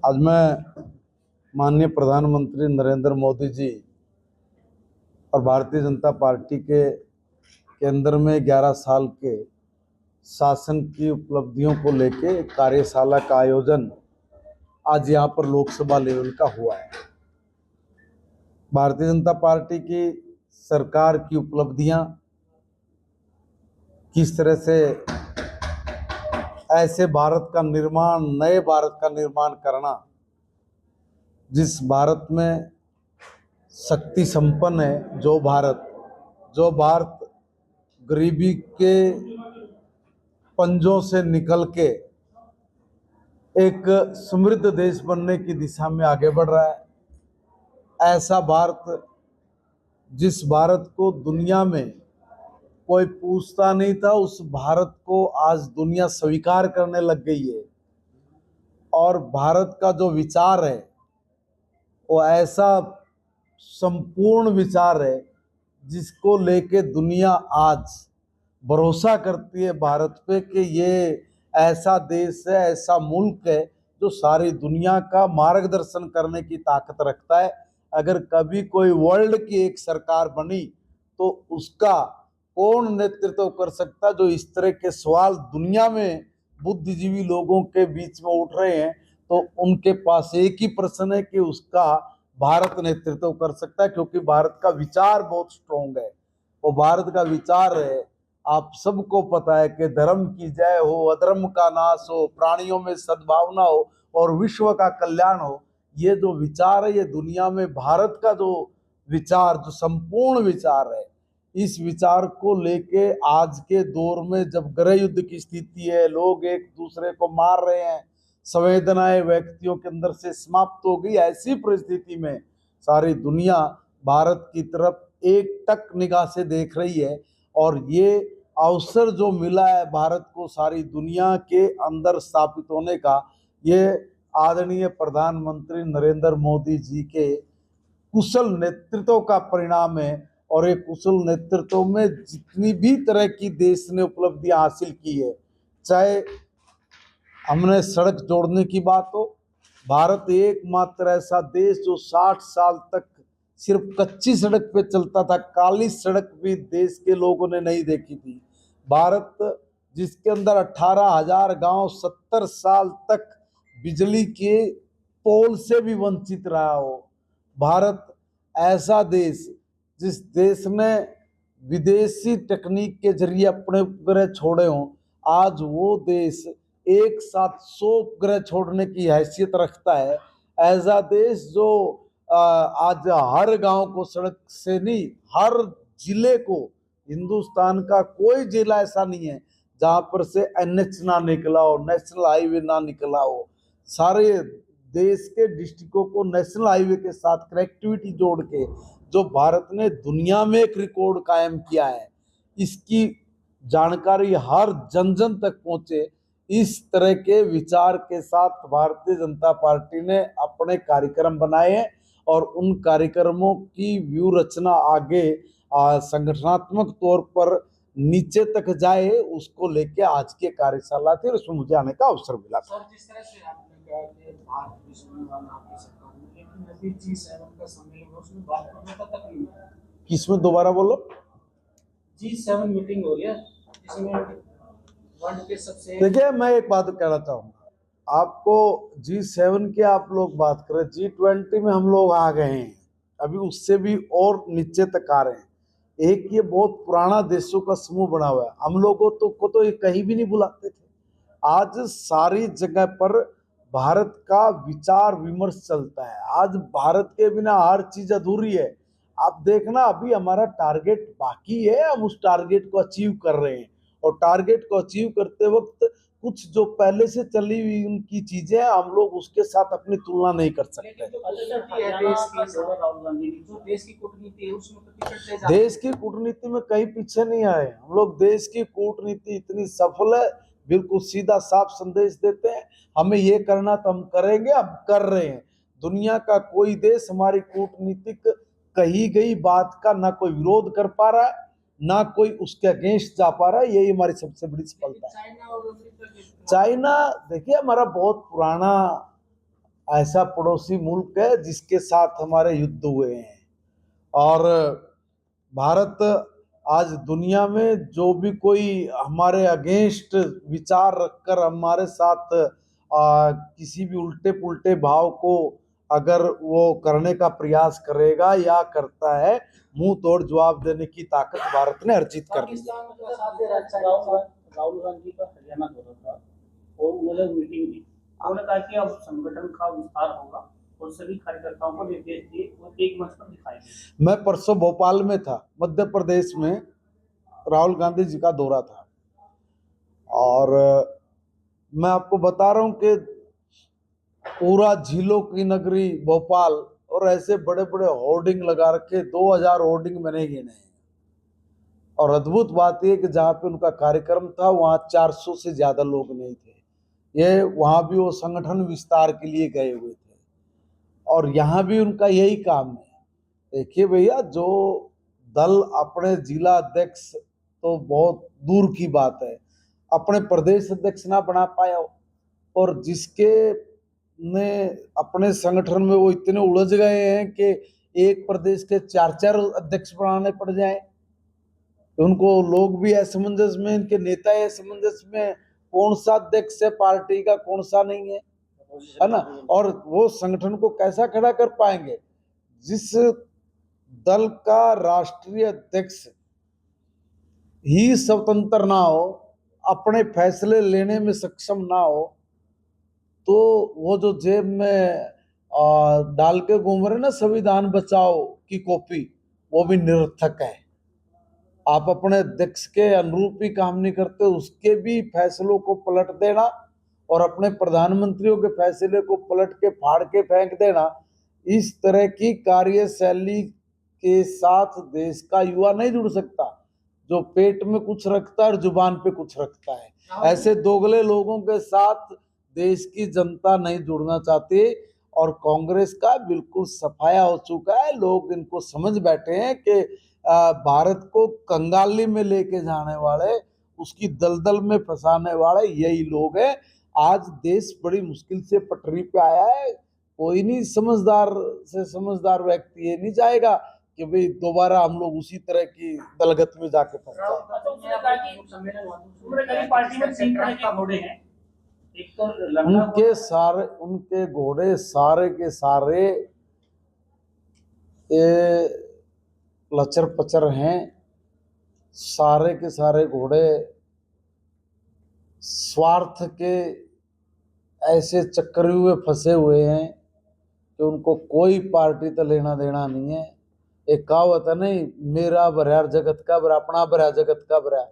आज मैं माननीय प्रधानमंत्री नरेंद्र मोदी जी और भारतीय जनता पार्टी के केंद्र में 11 साल के शासन की उपलब्धियों को लेके एक कार्यशाला का आयोजन आज यहाँ पर लोकसभा लेवल का हुआ है। भारतीय जनता पार्टी की सरकार की उपलब्धियां, किस तरह से ऐसे भारत का निर्माण, नए भारत का निर्माण करना जिस भारत में शक्ति संपन्न है, जो भारत गरीबी के पंजों से निकल के एक समृद्ध देश बनने की दिशा में आगे बढ़ रहा है। ऐसा भारत, जिस भारत को दुनिया में कोई पूछता नहीं था, उस भारत को आज दुनिया स्वीकार करने लग गई है। और भारत का जो विचार है वो ऐसा संपूर्ण विचार है जिसको लेके दुनिया आज भरोसा करती है भारत पे कि ये ऐसा देश है, ऐसा मुल्क है जो सारी दुनिया का मार्गदर्शन करने की ताकत रखता है। अगर कभी कोई वर्ल्ड की एक सरकार बनी तो उसका कौन नेतृत्व कर सकता, जो इस तरह के सवाल दुनिया में बुद्धिजीवी लोगों के बीच में उठ रहे हैं, तो उनके पास एक ही प्रश्न है कि उसका भारत नेतृत्व कर सकता है, क्योंकि भारत का विचार बहुत स्ट्रॉन्ग है। वो भारत का विचार है, आप सबको पता है कि धर्म की जय हो, अधर्म का नाश हो, प्राणियों में सद्भावना हो और विश्व का कल्याण हो। ये जो विचार है, ये दुनिया में भारत का जो विचार, जो संपूर्ण विचार है, इस विचार को लेके आज के दौर में जब गृह युद्ध की स्थिति है, लोग एक दूसरे को मार रहे हैं, संवेदनाएं व्यक्तियों के अंदर से समाप्त हो गई, ऐसी परिस्थिति में सारी दुनिया भारत की तरफ एक टक निगाह से देख रही है। और ये अवसर जो मिला है भारत को सारी दुनिया के अंदर स्थापित होने का, ये आदरणीय प्रधानमंत्री नरेंद्र मोदी जी के कुशल नेतृत्व का परिणाम है। और एक कुशल नेतृत्व में जितनी भी तरह की देश ने उपलब्धियां हासिल की है, चाहे हमने सड़क जोड़ने की बात हो, भारत एकमात्र ऐसा देश जो 60 साल तक सिर्फ कच्ची सड़क पे चलता था, काली सड़क भी देश के लोगों ने नहीं देखी थी। भारत जिसके अंदर 18,000 गांव 70 साल तक बिजली के पोल से भी वंचित रहा हो। भारत ऐसा देश, जिस देश ने विदेशी तकनीक के जरिए अपने उपग्रह छोड़े हों, आज वो देश एक साथ 100 उपग्रह छोड़ने की हैसियत रखता है। ऐसा देश जो आज हर गांव को सड़क से नहीं, हर जिले को, हिंदुस्तान का कोई जिला ऐसा नहीं है जहां पर से एनएच ना निकला हो, नेशनल हाईवे ना निकला हो। सारे देश के डिस्ट्रिक्टों को नेशनल हाईवे के साथ कनेक्टिविटी जोड़ के जो भारत ने दुनिया में एक रिकॉर्ड कायम किया है, इसकी जानकारी हर जन जन तक पहुंचे, इस तरह के विचार के साथ भारतीय जनता पार्टी ने अपने कार्यक्रम बनाए हैं। और उन कार्यक्रमों की व्यू रचना आगे संगठनात्मक तौर पर नीचे तक जाए, उसको लेके आज की कार्यशाला थी और उसमें मुझे आने का अवसर मिला। सर, जिस तरह से आपने कहा कि भारत विश्व में आपकी सरकार में, लेकिन अभी G7 का सम्मेलन है, उसमें बात करने का तक नहीं है। किसमें, दोबारा बोलो? G7 मीटिंग हो रही है जिसमें वर्ल्ड के सबसे, देखिए मैं एक बात कहना चाहूंगा आपको, G7 के आप लोग बात करें, G20 में हम लोग आ गए हैं, अभी उससे भी और नीचे तक आ रहे हैं। एक ये बहुत पुराना देशों का समूह बना हुआ है, हम लोगों को ये कहीं भी नहीं बुलाते थे। आज सारी जगह पर भारत का विचार विमर्श चलता है। आज भारत के बिना हर चीज अधूरी है। आप देखना, अभी हमारा टारगेट बाकी है, हम उस टारगेट को अचीव कर रहे हैं। और टारगेट को अचीव करते वक्त कुछ जो पहले से चली हुई उनकी चीजें, हम लोग उसके साथ अपनी तुलना नहीं कर सकते। देश की कूटनीति में कहीं पीछे नहीं आए हम लोग। देश की कूटनीति इतनी सफल है, बिल्कुल सीधा साफ संदेश देते हैं, हमें ये करना तो हम करेंगे, अब कर रहे हैं। दुनिया का कोई देश हमारी कूटनीतिक कही गई बात का ना कोई विरोध कर पा रहा है, ना कोई उसके अगेंस्ट जा पा रहा है। यही हमारी सबसे बड़ी सफलता है। चाइना, देखिए हमारा बहुत पुराना ऐसा पड़ोसी मुल्क है जिसके साथ हमारे युद्ध हुए हैं। और भारत आज दुनिया में जो भी कोई हमारे अगेंस्ट विचार रखकर हमारे साथ किसी भी उल्टे पुल्टे भाव को अगर वो करने का प्रयास करेगा या करता है, मुंह तोड़ जवाब देने की ताकत भारत ने अर्जित कर ली है। पाकिस्तान का साथ दे रहा है। राहुल गांधी का हरियाणा दौरा था और उन्होंने मीटिंग दी। उन्होंने कहा कि अब संगठन का विस्तार होगा और सभी कार्यकर्ताओं को निर्देश दिए और एक मंच पर दिखाई दिए। मैं परसों भोपाल में था, मध्य प्रदेश में राहुल गांधी जी का दौरा था, और मैं आपको बता रहा हूं कि पूरा झीलों की नगरी भोपाल और ऐसे बड़े बड़े होर्डिंग लगा रखे, 2000 होर्डिंग मैंने गिने हैं। और अद्भुत बात यह कि जहाँ पे उनका कार्यक्रम था वहाँ 400 से ज्यादा लोग नहीं थे। ये वहाँ भी वो संगठन विस्तार के लिए गए हुए थे, और यहाँ भी उनका यही काम है। देखिए भैया, जो दल अपने जिला अध्यक्ष तो बहुत दूर की बात है, अपने प्रदेश अध्यक्ष ना बना पाया, और जिसके ने अपने संगठन में वो इतने उलझ गए हैं कि एक प्रदेश के 4-4 अध्यक्ष बनाने पड़ जाए। उनको लोग भी असमंजस में, इनके नेता असमंजस में, कौन सा अध्यक्ष है पार्टी का, कौन सा नहीं है ना। और वो संगठन को कैसा खड़ा कर पाएंगे जिस दल का राष्ट्रीय अध्यक्ष ही स्वतंत्र ना हो, अपने फैसले लेने में सक्षम ना हो, तो वो जो जेब में डाल के घूम रहे ना संविधान बचाओ की कॉपी, वो भी निरर्थक है। आप अपने अध्यक्ष के अनुरूप ही काम नहीं करते, उसके भी फैसलों को पलट देना और अपने प्रधानमंत्रियों के फैसले को पलट के फाड़ के फेंक देना, इस तरह की कार्यशैली के साथ देश का युवा नहीं जुड़ सकता, जो पेट में कुछ रखता है और जुबान पे कुछ रखता है। ऐसे दोगले लोगों के साथ देश की जनता नहीं जुड़ना चाहती, और कांग्रेस का बिल्कुल सफाया हो चुका है। लोग इनको समझ बैठे हैं कि भारत को कंगाली में लेके जाने वाले, उसकी दलदल में फंसाने वाले यही लोग हैं। आज देश बड़ी मुश्किल से पटरी पे आया है। कोई नहीं समझदार से समझदार व्यक्ति ये नहीं चाहेगा कि भाई दोबारा हम लोग उसी तरह की दलगत में जाके फंस जाए। पार्टी में 3 तरह के घोड़े हैं। एक तो उनके घोड़े सारे के सारे ये लचर पचर हैं। सारे के सारे घोड़े स्वार्थ के ऐसे चक्रव्यूह में फंसे हुए हैं कि उनको कोई पार्टी तो लेना देना नहीं है। एक कहावत है नहीं, मेरा भरा जगत का भरा, अपना भरा जगत का भरा।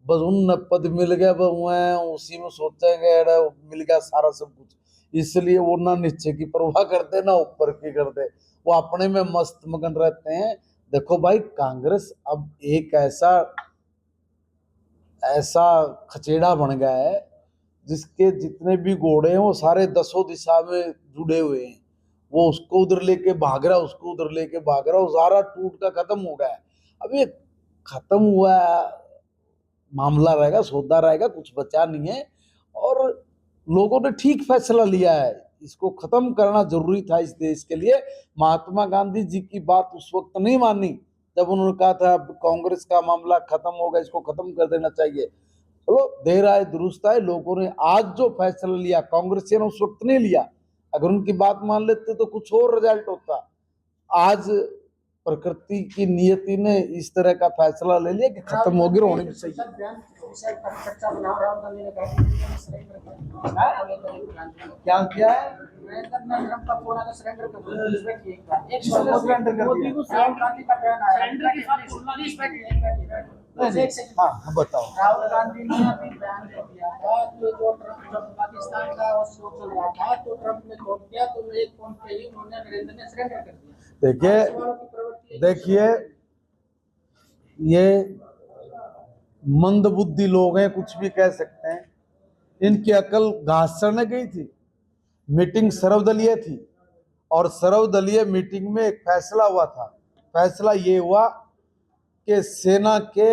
बस उन पद मिल गया, उसी में सोचेंगे मिल गया सारा सब कुछ, इसलिए वो ना नीचे की परवाह करते ना ऊपर की करते, वो अपने में मस्त मगन रहते हैं। देखो भाई, कांग्रेस अब एक ऐसा खचेड़ा बन गया है जिसके जितने भी घोड़े हैं वो सारे 10 दिशा में जुड़े हुए हैं। वो उसको उधर लेके भाग रहा, उसको उधर लेके भाग रहा, वो सारा टूट का खत्म हो गया है। अब ये खत्म हुआ मामला रहेगा, सौदा रहेगा, कुछ बचा नहीं है, और लोगों ने ठीक फैसला लिया है। इसको खत्म करना जरूरी था इस देश के लिए। महात्मा गांधी जी की बात उस वक्त नहीं मानी जब उन्होंने कहा था कांग्रेस का मामला खत्म हो गया, इसको खत्म कर देना चाहिए। चलो देर आए दुरुस्त आए, लोगों ने आज जो फैसला लिया कांग्रेस ने उस वक्त नहीं लिया। अगर उनकी बात मान लेते तो कुछ और रिजल्ट होता। आज प्रकृति की नियति ने इस तरह का फैसला ले लिया कि खत्म होगी, होनी भी चाहिए। क्या किया है? हाँ बताओ। राहुल गांधी ने अभी बयान कर दिया था कि जो पाकिस्तान का चल रहा था तो ट्रंप ने छोड़ दिया, तो एक फोन पे ही उन्होंने नरेंद्र ने सरेंडर कर दिया। देखिए ये मंदबुद्धि लोग हैं, कुछ भी कह सकते हैं। इनकी अकल घास चढ़ने गई थी। मीटिंग सर्वदलीय थी, और सर्वदलीय मीटिंग में एक फैसला हुआ था। फैसला ये हुआ कि सेना के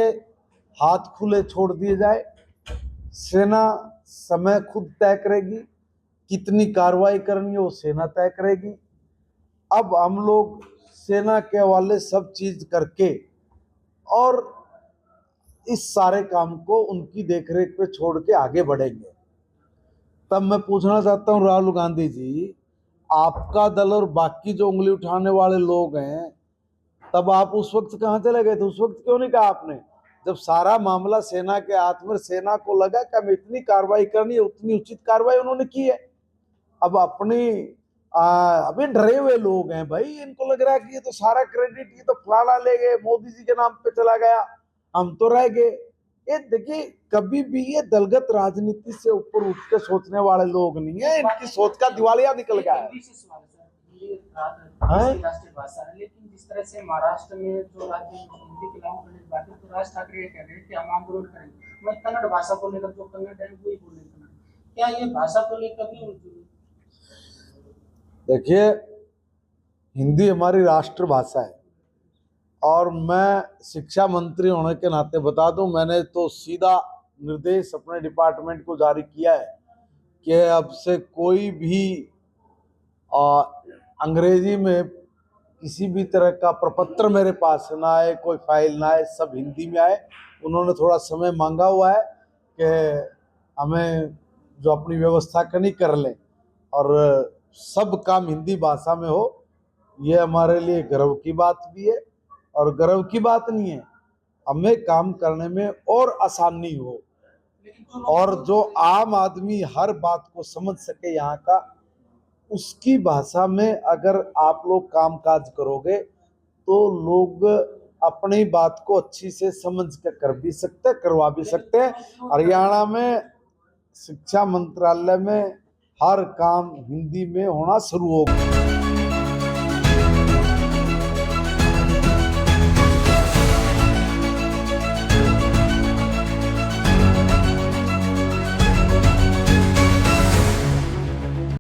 हाथ खुले छोड़ दिए जाए। सेना समय खुद तय करेगी कितनी कार्रवाई करनी है वो सेना तय करेगी। अब हम लोग सेना के हवाले सब चीज करके और इस सारे काम को उनकी देखरेख पे छोड़ के आगे बढ़ेंगे। तब मैं पूछना चाहता हूं राहुल गांधी जी, आपका दल और बाकी जो उंगली उठाने वाले लोग हैं, तब आप उस वक्त कहां चले गए थे? उस वक्त क्यों नहीं कहा आपने, जब सारा मामला सेना के हाथ में, सेना को लगा कि हमें इतनी कार्रवाई करनी है, उतनी उचित कार्रवाई उन्होंने की है। अब अपनी अभी डरे हुए लोग हैं भाई, इनको लग रहा है कि ये तो सारा क्रेडिट ये तो फलाना ले गए, मोदी जी के नाम पे चला गया, हम तो रह गए। ये देखिए, कभी भी ये दलगत राजनीति से ऊपर उठ के सोचने वाले लोग नहीं है, इनकी सोच का दिवालिया निकल गया है। हिंदी से सवाल है सर, हिंदी राष्ट्रीय भाषा है, लेकिन जिस तरह से महाराष्ट्र में जो राज्य में हिंदी के लागू करने की बात है, तो राज ठाकरे ये कह रहे हैं कि हम आंदोलन करेंगे। मैं कन्नड़ भाषा को लेकर, जो कन्नड़ है वही बोलेंगे, क्या ये भाषा को लेकर भी? देखिए, हिंदी हमारी राष्ट्र भाषा है और मैं शिक्षा मंत्री होने के नाते बता दूं, मैंने तो सीधा निर्देश अपने डिपार्टमेंट को जारी किया है कि अब से कोई भी अंग्रेजी में किसी भी तरह का प्रपत्र मेरे पास ना आए, कोई फाइल ना आए, सब हिंदी में आए। उन्होंने थोड़ा समय मांगा हुआ है कि हमें जो अपनी व्यवस्था करनी कर लें और सब काम हिंदी भाषा में हो। ये हमारे लिए गर्व की बात भी है और गर्व की बात नहीं है, हमें काम करने में और आसानी हो और जो आम आदमी हर बात को समझ सके यहाँ का, उसकी भाषा में अगर आप लोग काम काज करोगे तो लोग अपनी बात को अच्छी से समझ के कर भी सकते, करवा भी सकते हैं। हरियाणा में शिक्षा मंत्रालय में हर काम हिंदी में होना शुरू हो गया।